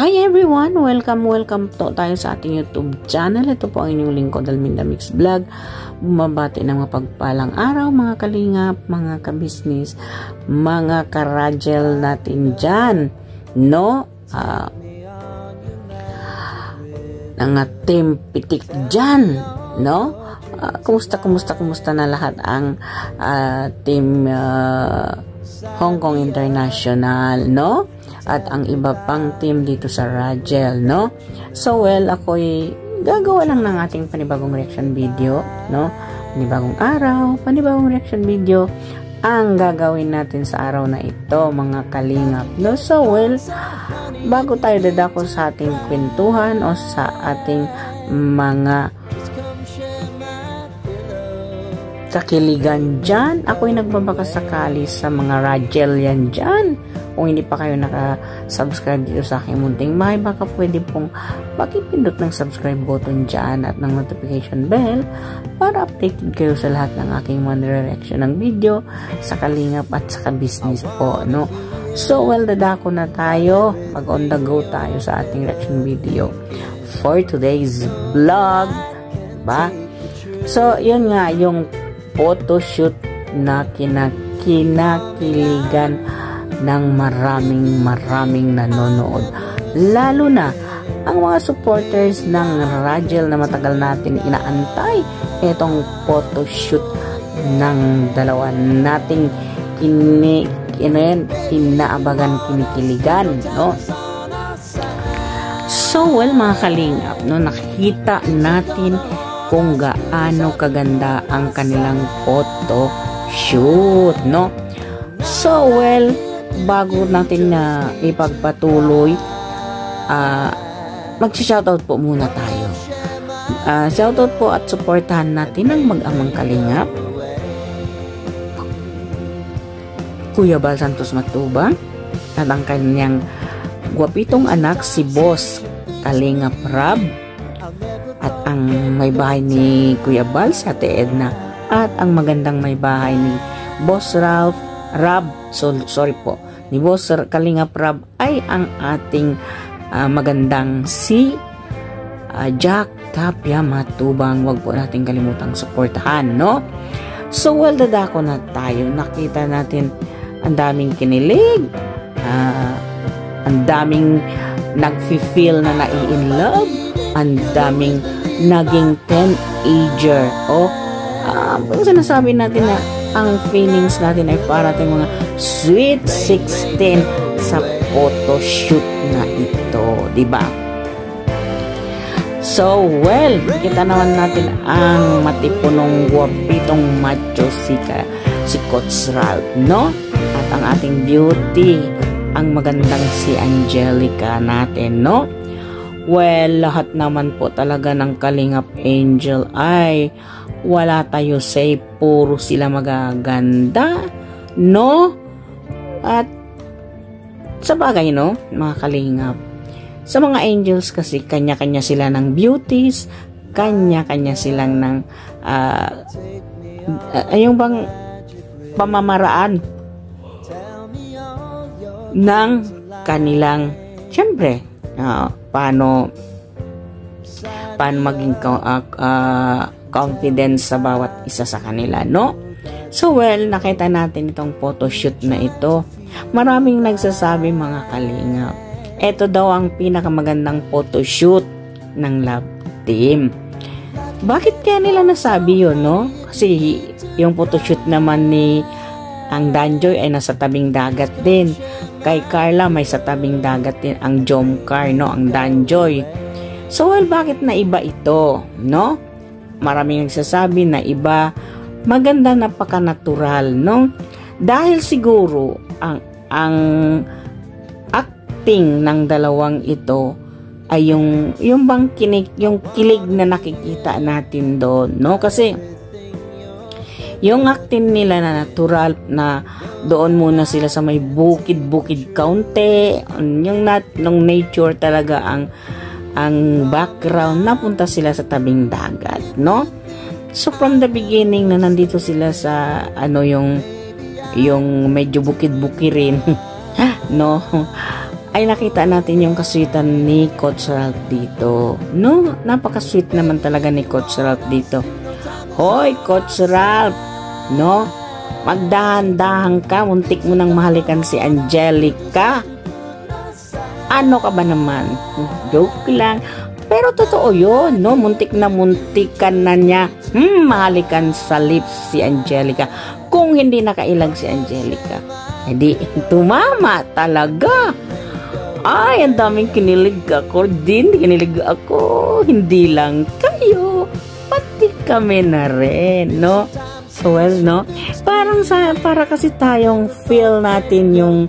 Hi everyone! Welcome to tayo sa ating YouTube channel. Ito po ang inyong lingkod, Alminda Mix Vlog. Bumabati ng mapagpalang araw mga kalingap, mga kabisnis, mga karajel natin dyan. No? Mga team pitik dyan. No? Kumusta na lahat ang team Hong Kong International, no? At ang iba pang team dito sa Rajel, no? So, ako'y gagawa lang ng ating panibagong reaction video, no? Panibagong araw, panibagong reaction video ang gagawin natin sa araw na ito, mga kalingap, no? So, bago tayo dadako sa ating kwentuhan o sa ating mga kakiligan dyan, ako'y nagbabakasakali sa mga Rajel yan dyan. Kung hindi pa kayo naka-subscribe dito sa aking munting bahay, baka pwede pong pakipindot ng subscribe button dyan at ng notification bell para updated kayo sa lahat ng aking mga reaction ng video sa kalingap at sa ka-business po, no? So, dadako na tayo. Mag-on the go tayo sa ating reaction video for today's vlog. Diba? So, yun nga, yung photoshoot na kinakiligan ng maraming nanonood. Lalo na ang mga supporters ng Rajel na matagal natin inaantay itong photoshoot ng dalawa nating inaabagan, kinikiligan, no? So, mga kalingap, no, nakita natin kung gaano kaganda ang kanilang photoshoot, no? So, bago natin na ipagpatuloy, mag-shoutout po muna tayo. Shoutout po at supportahan natin ang mag-amang kalingap, Kuya Bal Santos Matubang, at ang kanyang gwapitong anak si Boss Kalingap Rab, at ang may bahay ni Kuya Bal si Ate Edna, at ang magandang may bahay ni Boss Ralph Rab, ni Boss Kalingap Rab ay ang ating magandang si Jack Tapia Matubang. Wag po natin kalimutang suportahan, no? So, dadako na tayo. Nakita natin ang daming kinilig, ang daming nag-feel na nai-in-love, ang daming naging teenager. Sinasabi natin na ang feelings natin ay parating mga sweet 16 sa photoshoot na ito, diba? So, kita naman natin ang matipunong gwapitong macho si Coach Ralph, no? At ang ating beauty, ang magandang si Angelica natin, no? Lahat naman po talaga ng Kalingap Angel ay wala tayo say, puro sila magaganda, no? At sa bagay, no, mga kalingap, sa mga angels kasi kanya-kanya sila ng beauties, kanya-kanya silang ng yung bang pamamaraan ng kanilang, syempre, paano maging confidence sa bawat isa sa kanila, no? So, nakita natin itong photoshoot na ito. Maraming nagsasabi, mga kalingap, ito daw ang pinakamagandang photoshoot ng Love Team. Bakit kaya nila nasabi yun, no? Kasi yung photoshoot naman ni ang Danjoy ay nasa tabing dagat din. Kay Carla may sa tabing dagat din ang Jomcar, no? Ang Danjoy. So, bakit na iba ito, no? Maraming nagsasabi na iba, maganda, napaka-natural, no? Dahil siguro ang acting ng dalawang ito ay yung kilig na nakikita natin doon, no? Kasi yung acting nila na natural, na doon muna sila sa may bukid kaunti, yung nature talaga ang background, napunta sila sa tabing dagat, no? So, from the beginning na nandito sila sa, yung medyo bukid-bukirin, no? ay nakita natin yung kaswitan ni Coach Ralph dito. No, napaka-sweet naman talaga ni Coach Ralph dito. Hoy, Coach Ralph, no, magdahan-dahan ka, muntik mo nang mahalikan si Angelica. Ano ka ba naman? Joke lang. Pero totoo yun, no? Muntik na muntikan na niya mahalikan sa lips si Angelica. Kung hindi nakailag si Angelica, hindi tumama talaga. Ay, ang daming kinilig ako din. Kinilig ako. Hindi lang kayo, pati kami na rin, no? So, well, no? Para kasi tayong feel natin yung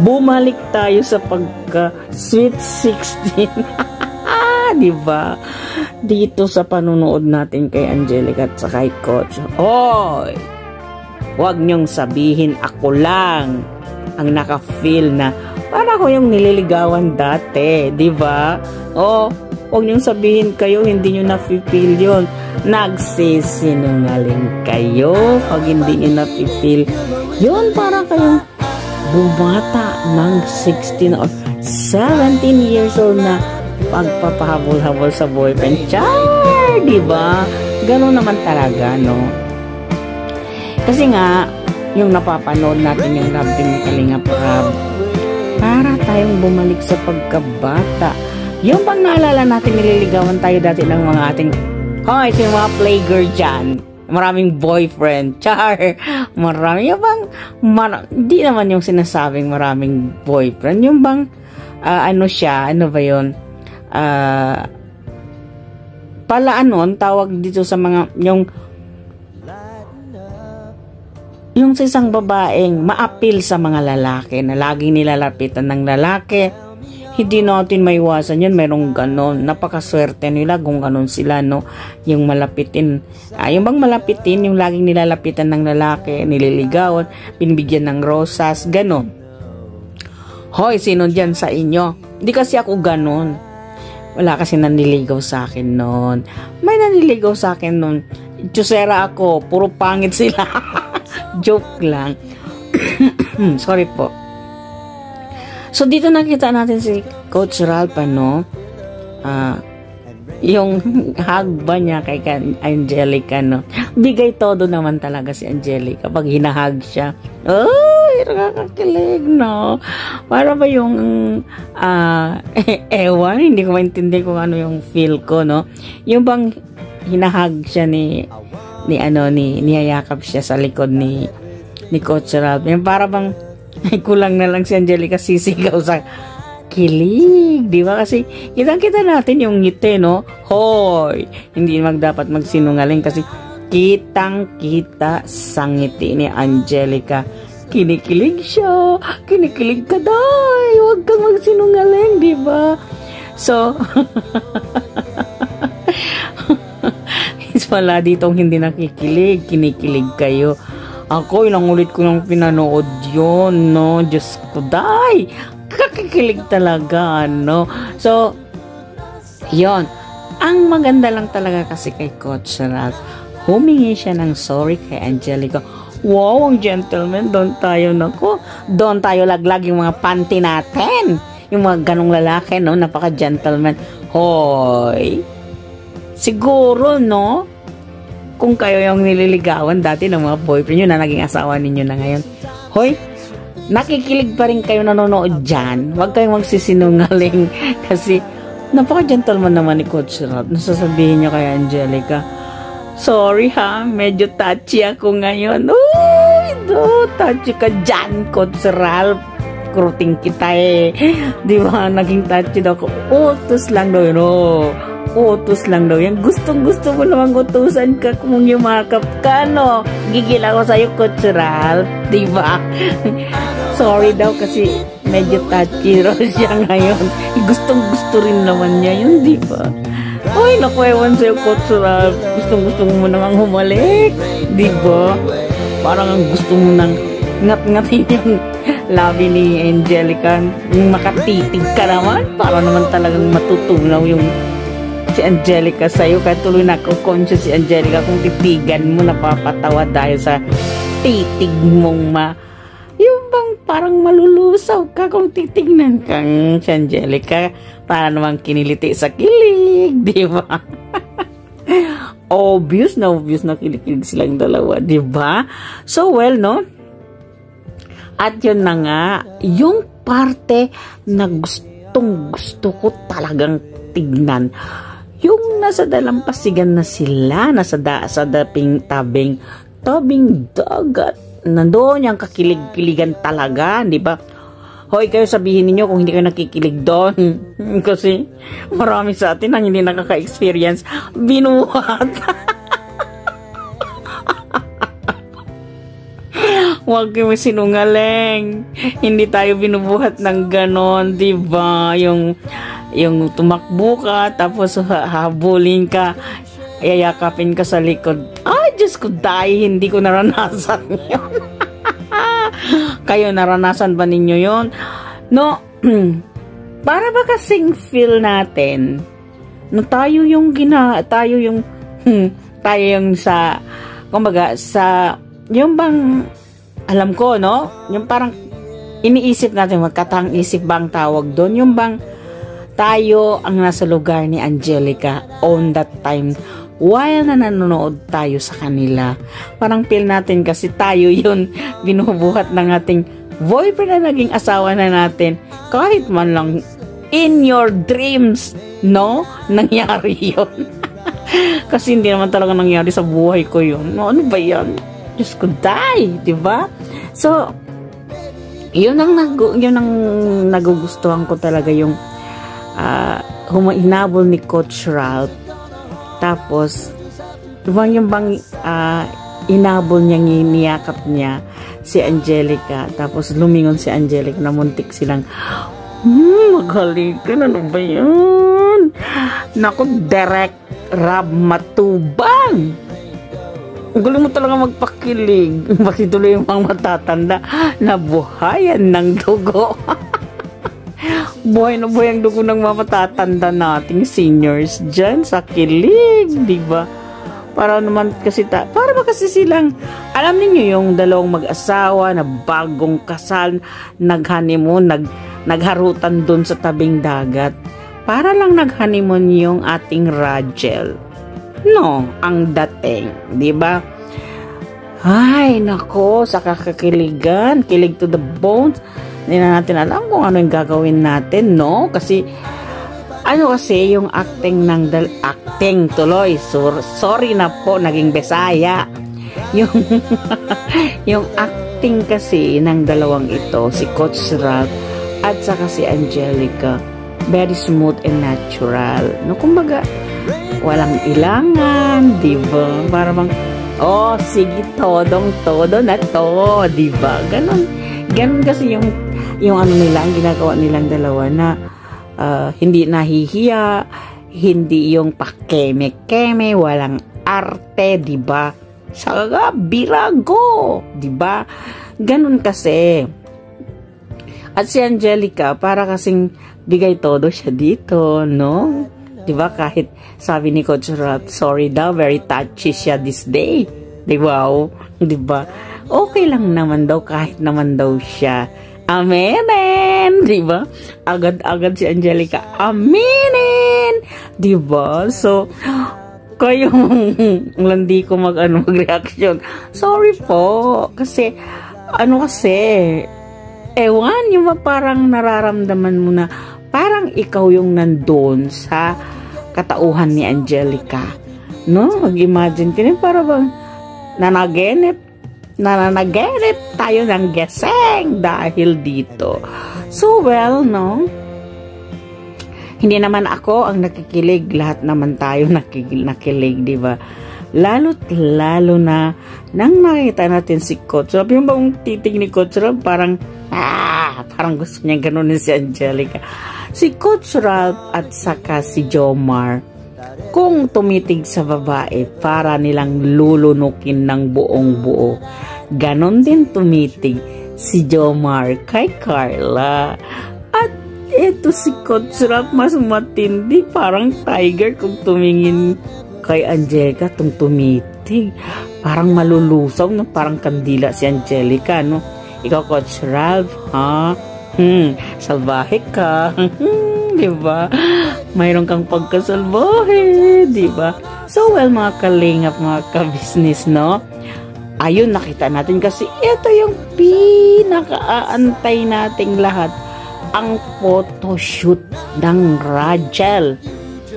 bumalik tayo sa pagka Sweet 16. Diba? Dito sa panunood natin kay Angelica at sa kay Coach. Oy! Huwag niyong sabihin ako lang ang naka-feel na para ko yung nililigawan dati. Diba? Oh, huwag niyong sabihin kayo hindi niyo na-feel yun. Nagsisinungaling kayo pag hindi niyo na-feel yun. Para kayong bumata ng 16 or 17 years old na pagpapahabol-habol sa boyfriend. Char! Diba? Ganun naman talaga, no? Kasi nga, yung napapanood natin yung Love Team Kalingap Rab, para tayong bumalik sa pagkabata. Yung bang naalala natin, nililigawan tayo dati ng mga ating, hoy, si mga playgirl dyan. Maraming boyfriend. Char! Marami. Yung bang, hindi naman yung sinasabing maraming boyfriend. Yung bang, ano siya, ano ba yun? Pala anon, tawag dito sa mga, yung sa isang babaeng maapil sa mga lalaki na laging nilalapitan ng lalaki. Hindi natin maiwasan yun, mayroong ganon. Napakaswerte nila kung ganon sila, no? Yung malapitin, yung bang malapitin, yung laging nilalapitan ng lalaki, nililigawan, binibigyan ng rosas, ganon. Hoy, sino dyan sa inyo? Hindi kasi ako ganon. Wala kasi naniligaw sa akin noon. May naniligaw sa akin noon. Chusera ako, puro pangit sila. Joke lang. Sorry po. So, dito nakita natin si Coach Ralph, no? Yung hug ba niya kay Angelica, no? Bigay todo naman talaga si Angelica pag hinahag siya. Ay, nakakakilig, no? Para ba yung ewan, hindi ko maintindihan kung ano yung feel ko, no? Yung bang hinahag siya niyayakap siya sa likod ni Coach Ralph. Yung para bang ay kulang na lang si Angelica sisigaw sa kilig, di ba? Kasi kitang-kita natin yung ngiti, no? Hoy! Hindi dapat magsinungaling kasi kitang-kita sa ngiti ni Angelica. Kinikilig siya. Kinikilig ka, day. Huwag kang magsinungaling, di ba? So, wala ditong hindi nakikilig. Kinikilig kayo. Ako, ilang ulit ko nang pinanood yun, no? Diyos ko, day! Kakikilig talaga, no? So, yon. Ang maganda lang talaga kasi kay Coach Ralph, humingi siya ng sorry kay Angelica. Wow, ang gentleman. Doon tayo laglag yung mga panty natin. Yung mga ganong lalaki, no? Napaka-gentleman. Hoy! Siguro, no? Kung kayo yung nililigawan dati ng mga boyfriend nyo na naging asawa ninyo na ngayon. Hoy, nakikilig pa rin kayo nanonood dyan. Huwag kayong magsisinungaling. Kasi, napaka-gentleman naman ni Coach Ralph. Nasasabihin nyo kay Angelica, sorry ha, medyo touchy ako ngayon. Uy, touchy ka dyan, Coach Ralph. Kuruting kita eh. Di ba, naging touchy daw ako. Utos lang daw yun, utos lang daw yan. Gustong-gusto mo namang utusan ka kung yumakap ka, no? Gigil ako sa'yo, Coach Ralph. Diba? Sorry daw kasi medyo touchy raw siya ngayon. Gustong-gusto rin naman niya yun, diba? Uy, naku, ewan sa'yo, Coach Ralph. Gustong-gusto mo namang humalik. Diba? Parang ang gusto mo nang ngat-ngatin yung labi ni Angelica. Yung makatitig ka naman. Para naman talagang matutunaw yung si Angelica sa'yo. Kaya tuloy na conscious si Angelica kung titigan mo, napapatawa dahil sa titig mong yung bang parang malulusaw ka kung titignan kang si Angelica. Para naman kiniliti sa kilig, di ba? Obvious na kilig silang dalawa, di ba? So, well, no? At yun na nga, yung parte na gustong gusto ko talagang tignan. Yung nasa dalampasigan na sila, nasa tabing dagat. Nandoon yung kakilig-kiligan talaga, di ba? Hoy, kayo sabihin niyo kung hindi kayo nakikilig doon. Kasi marami sa atin ang hindi nakaka-experience. Binuhat. Huwag kayo sinungaling. Hindi tayo binubuhat ng ganon, di ba? Yung tumakbo ka, tapos habulin ka, yayakapin ka sa likod. Ay, Diyos ko, dahil hindi ko naranasan yun. Kayo, naranasan ba ninyo yon? No, para ba kasing feel natin, no, tayo yung sa, kumbaga, sa, yung bang, alam ko, no? Yung parang, iniisip natin, magkatang isip bang tawag doon? Yung bang, tayo ang nasa lugar ni Angelica on that time, while na nanonood tayo sa kanila. Parang feel natin kasi tayo yun binubuhat ng ating boyfriend na naging asawa na natin. Kahit man lang in your dreams, no? Nangyari yun. Kasi hindi naman talaga nangyari sa buhay ko yun. No, ano ba yan? Diyos ko, die! Diba? So, yun ang nagugustuhan ko talaga yung hinabol ni Coach Ralph. Tapos, yung bang inabol niya, niyakap niya si Angelica. Tapos, lumingon si Angelica na muntik silang, magaling ka, ano ba yan? Naku, direct Rab Matubang. Ang galing mo talaga magpakilig. Bakit tuloy yung mga matatanda na buhayan ng dugo. Buhay na buhay ang dugo ng mga matatanda nating seniors dyan sa kilig, di ba? Para naman kasi para ba kasi silang, alam niyo yung dalawang mag-asawa na bagong kasal, nag-honeymoon, nagharutan dun sa tabing dagat. Para lang nag-honeymoon yung ating Rachel. No, ang dating, di ba? Ay, nako, sa kakakiligan, kilig to the bones. Hindi na natin alam kung ano yung gagawin natin, no? Kasi, yung acting ng acting tuloy. Sorry na po, naging Besaya. Yung acting kasi ng dalawang ito, si Coach Ralph at saka si Angelica, very smooth and natural. No, kumbaga, walang ilangan, di ba? Para bang, sige, todo na to, di ba? Ganon kasi yung ano nila, ang ginagawa nilang dalawa na hindi nahihiya, hindi yung pakeme-keme, walang arte, di ba? Saga, birago, di ba? Ganon kasi. At si Angelica, para kasing bigay todo siya dito, no? Di ba? Kahit sabi ni Coach Ralph, sorry daw, very touchy siya this day. Di ba? Di ba? Okay lang naman daw, kahit naman daw siya. Aminin! Di ba? Agad-agad si Angelica, aminin! Di ba? So, kayong hindi ko mag-reaction. Sorry po. Kasi, ewan, yung parang nararamdaman mo na parang ikaw yung nandun sa katauhan ni Angelica. No? Mag-imagine ka rin, para bang nananaginip tayo ng geseng dahil dito. So, well, no? Hindi naman ako ang nakikilig. Lahat naman tayo nakikilig, di ba? Lalo na nang nakita natin si Coach Ralph. Yung bang titig ni Coach Ralph, parang gusto niya ganunin si Angelica. Si Coach Ralph at saka si Jomar, kung tumitig sa babae, para nilang lulunukin ng buong buo. Ganon din tumitig si Jomar kay Carla. At eto si Coach Ralph, mas matindi, parang tiger kung tumingin kay Angelica, tumitig. Parang malulusaw, no? Parang kandila si Angelica, no? Ikaw, Coach Ralph, ha? Salbahe ka. Diba? Mayroon kang pagkasalbahe, diba? So, well, mga kalingap, mga ka-business, no? Ayun, nakita natin kasi ito yung pinaka-aantay nating lahat, ang photoshoot ng Rachel.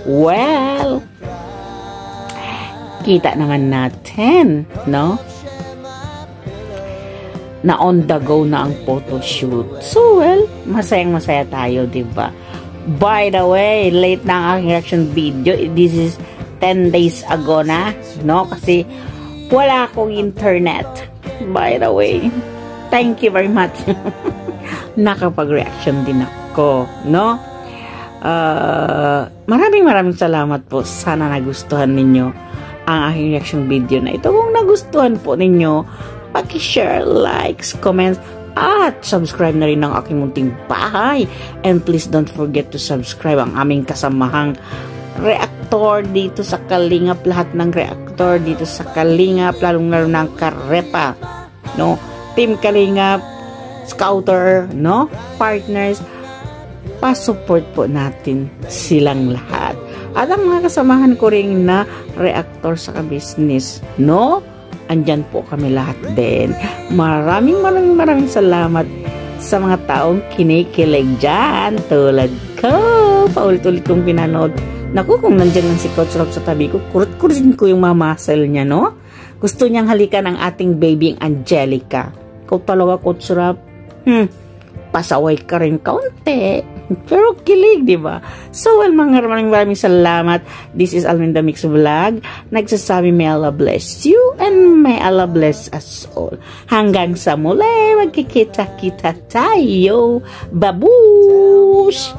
Well, kita naman natin, no? Na on the go na ang photoshoot. So, well, masayang-masaya tayo, diba? By the way, late na ang aking reaction video. This is 10 days ago na, no? Kasi wala akong internet. By the way, thank you very much. Nakapag-reaction din ako, no? Maraming salamat po. Sana nagustuhan ninyo ang aking reaction video na ito. Kung nagustuhan po ninyo, paki-share, likes, comments, at subscribe na rin ng aking munting bahay. And please don't forget to subscribe ang aming kasamahang reactor dito sa Kalingap. Lahat ng reactor dito sa Kalingap, lalong-lalo ng Karepa, no? Team Kalingap, Scouter, no? Partners, pa-support po natin silang lahat. At ang mga kasamahan ko rin na reactor sa ka-business, no? Andyan po kami lahat din. Maraming salamat sa mga taong kinikilig dyan. Tulad ko. Paulit-ulit kong pinanood. Naku, kung nandyan lang si Coach Rob sa tabi ko, kurut-kurutin ko yung mamasel niya, no? Gusto niyang halikan ang ating baby Angelica. Ikaw talaga, Coach Rob. Pasaway ka rin kaunti. Pero kilig, di ba? So, well, maraming salamat. This is Alminda Mix Vlog. Nagsasabi, may Allah bless you and may Allah bless us all. Hanggang sa muli, magkikita-kita tayo. Babush!